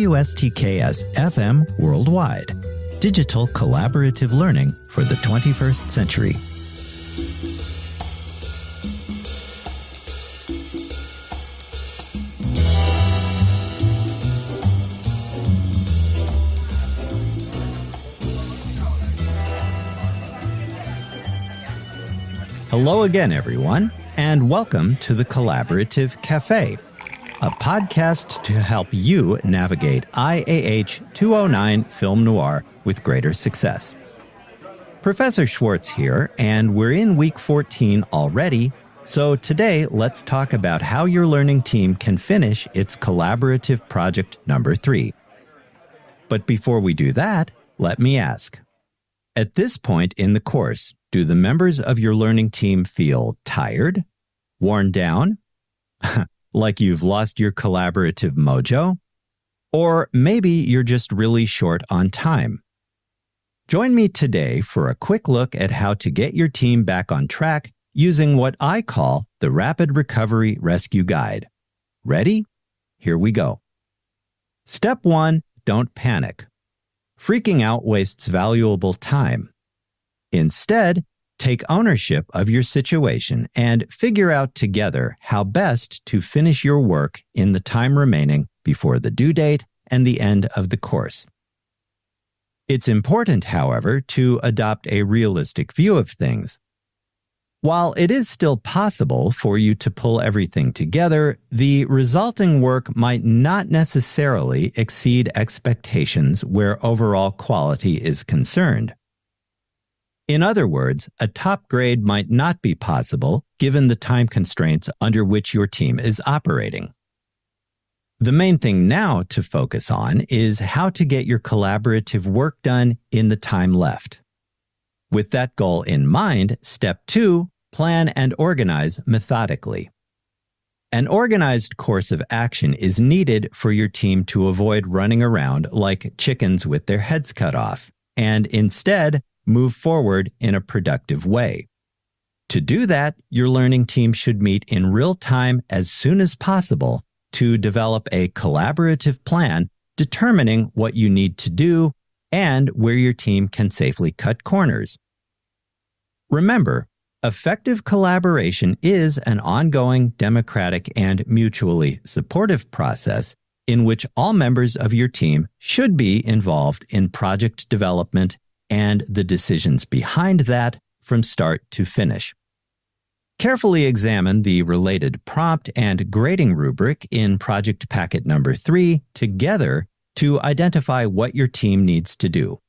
WSTKS-FM Worldwide. Digital collaborative learning for the 21st century. Hello again, everyone, and welcome to the Collaborative Café, a podcast to help you navigate IAH 209 Film Noir with greater success. Professor Schwartz here, and we're in week 14 already, so today let's talk about how your learning team can finish its collaborative project number 3. But before we do that, let me ask, at this point in the course, do the members of your learning team feel tired, worn down, like you've lost your collaborative mojo? Or maybe you're just really short on time. Join me today for a quick look at how to get your team back on track using what I call the Rapid Recovery Rescue Guide. Ready? Here we go. Step 1, don't panic. Freaking out wastes valuable time. Instead, take ownership of your situation and figure out together how best to finish your work in the time remaining before the due date and the end of the course. It's important, however, to adopt a realistic view of things. While it is still possible for you to pull everything together, the resulting work might not necessarily exceed expectations where overall quality is concerned. In other words, a top grade might not be possible given the time constraints under which your team is operating. The main thing now to focus on is how to get your collaborative work done in the time left. With that goal in mind, step 2, plan and organize methodically. An organized course of action is needed for your team to avoid running around like chickens with their heads cut off, and instead, move forward in a productive way. To do that, your learning team should meet in real time as soon as possible to develop a collaborative plan determining what you need to do and where your team can safely cut corners. Remember, effective collaboration is an ongoing, democratic, and mutually supportive process in which all members of your team should be involved in project development and the decisions behind that from start to finish. Carefully examine the related prompt and grading rubric in project packet number 3 together to identify what your team needs to do.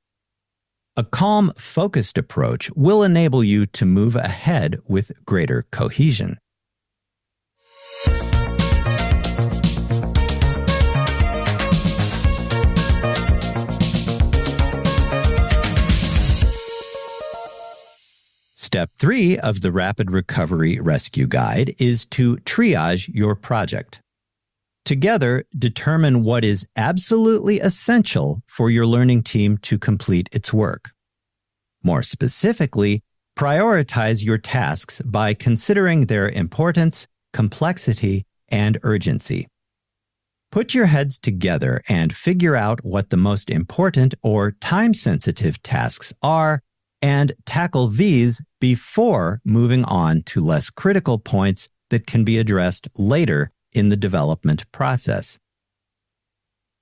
A calm, focused approach will enable you to move ahead with greater cohesion. Step 3 of the Rapid Recovery Rescue Guide is to triage your project. Together, determine what is absolutely essential for your learning team to complete its work. More specifically, prioritize your tasks by considering their importance, complexity, and urgency. Put your heads together and figure out what the most important or time-sensitive tasks are and tackle these before moving on to less critical points that can be addressed later in the development process.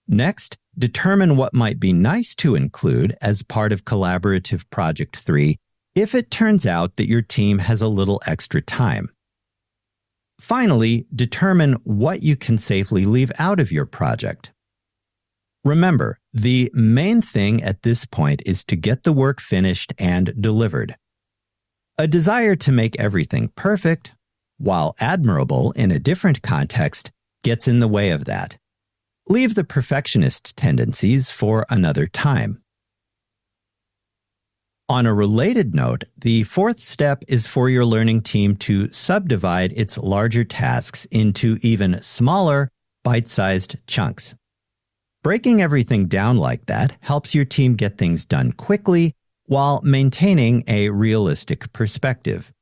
Next, determine what might be nice to include as part of Collaborative Project 3 if it turns out that your team has a little extra time. Finally, determine what you can safely leave out of your project. Remember, the main thing at this point is to get the work finished and delivered. A desire to make everything perfect, while admirable in a different context, gets in the way of that. Leave the perfectionist tendencies for another time. On a related note, the 4th step is for your learning team to subdivide its larger tasks into even smaller, bite-sized chunks. Breaking everything down like that helps your team get things done quickly while maintaining a realistic perspective.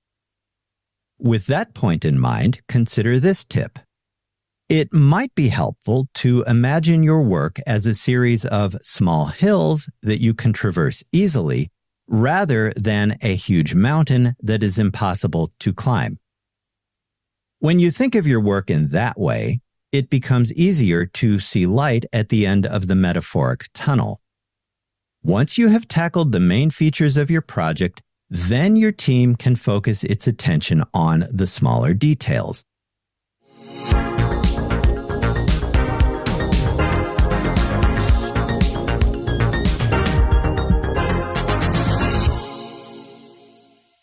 With that point in mind, consider this tip. It might be helpful to imagine your work as a series of small hills that you can traverse easily, rather than a huge mountain that is impossible to climb. When you think of your work in that way, it becomes easier to see light at the end of the metaphoric tunnel. Once you have tackled the main features of your project, then your team can focus its attention on the smaller details.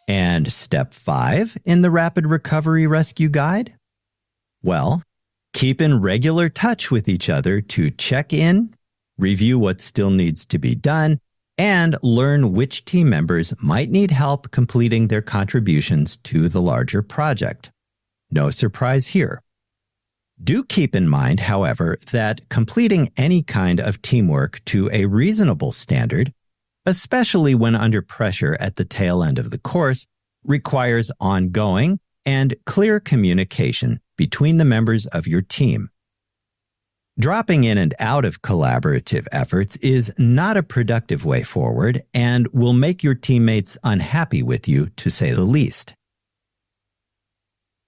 And step 5 in the Rapid Recovery Rescue Guide? Well, keep in regular touch with each other to check in, review what still needs to be done, and learn which team members might need help completing their contributions to the larger project. No surprise here. Do keep in mind, however, that completing any kind of teamwork to a reasonable standard, especially when under pressure at the tail end of the course, requires ongoing and clear communication between the members of your team. Dropping in and out of collaborative efforts is not a productive way forward and will make your teammates unhappy with you, to say the least.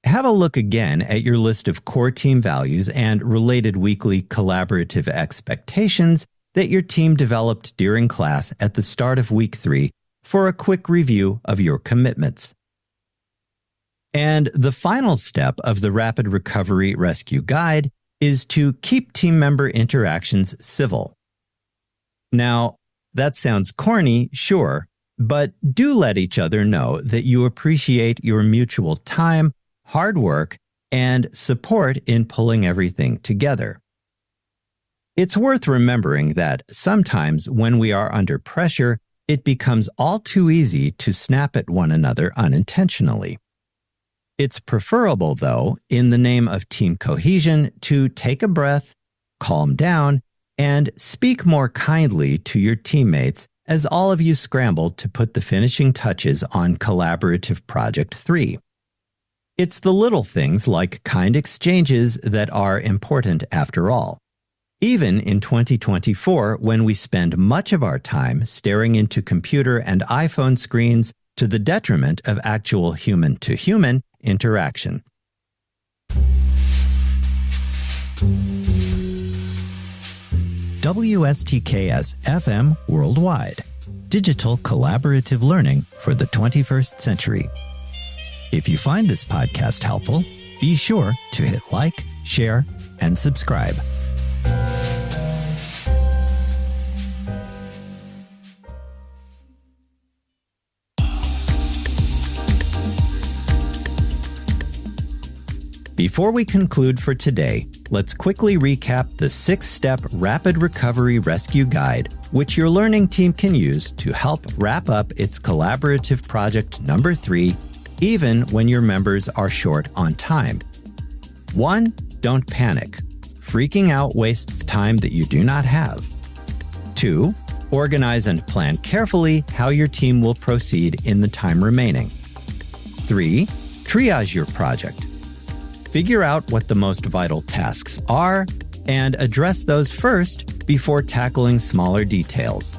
Have a look again at your list of core team values and related weekly collaborative expectations that your team developed during class at the start of week 3 for a quick review of your commitments. And the final step of the Rapid Recovery Rescue Guide is to keep team member interactions civil. Now, that sounds corny, sure, but do let each other know that you appreciate your mutual time, hard work, and support in pulling everything together. It's worth remembering that sometimes when we are under pressure, it becomes all too easy to snap at one another unintentionally. It's preferable, though, in the name of team cohesion, to take a breath, calm down, and speak more kindly to your teammates as all of you scramble to put the finishing touches on Collaborative Project 3. It's the little things like kind exchanges that are important after all. Even in 2024, when we spend much of our time staring into computer and iPhone screens to the detriment of actual human-to-human interaction. WSTKS-FM Worldwide. Digital collaborative learning for the 21st century. If you find this podcast helpful, be sure to hit like, share, and subscribe. Before we conclude for today, let's quickly recap the 6-step Rapid Recovery Rescue Guide, which your learning team can use to help wrap up its collaborative project number 3, even when your members are short on time. 1. Don't panic. Freaking out wastes time that you do not have. 2. Organize and plan carefully how your team will proceed in the time remaining. 3. Triage your project. Figure out what the most vital tasks are and address those first before tackling smaller details.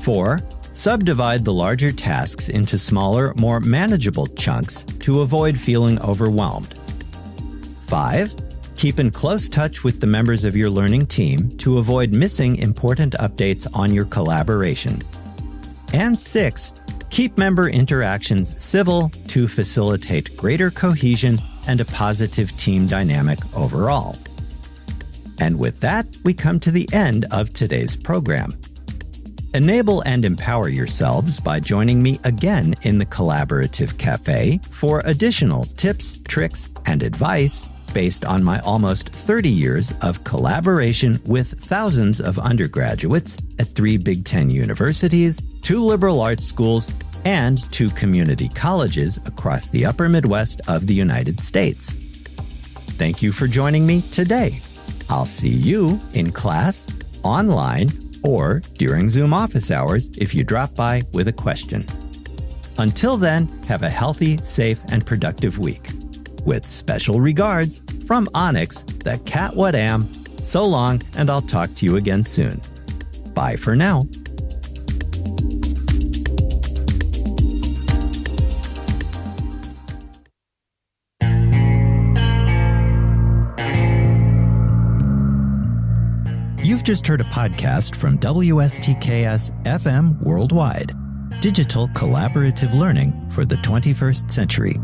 4. Subdivide the larger tasks into smaller, more manageable chunks to avoid feeling overwhelmed. 5. Keep in close touch with the members of your learning team to avoid missing important updates on your collaboration. And 6. Keep member interactions civil to facilitate greater cohesion and a positive team dynamic overall. And with that, we come to the end of today's program. Enable and empower yourselves by joining me again in the Collaborative Cafe for additional tips, tricks, and advice based on my almost 30 years of collaboration with thousands of undergraduates at 3 Big Ten universities, 2 liberal arts schools, and 2 community colleges across the upper Midwest of the United States. Thank you for joining me today. I'll see you in class, online, or during Zoom office hours if you drop by with a question. Until then, have a healthy, safe, and productive week. With special regards from Onyx, the cat what am. So long, and I'll talk to you again soon. Bye for now. You've just heard a podcast from WSTKS-FM Worldwide. Digital collaborative learning for the 21st century.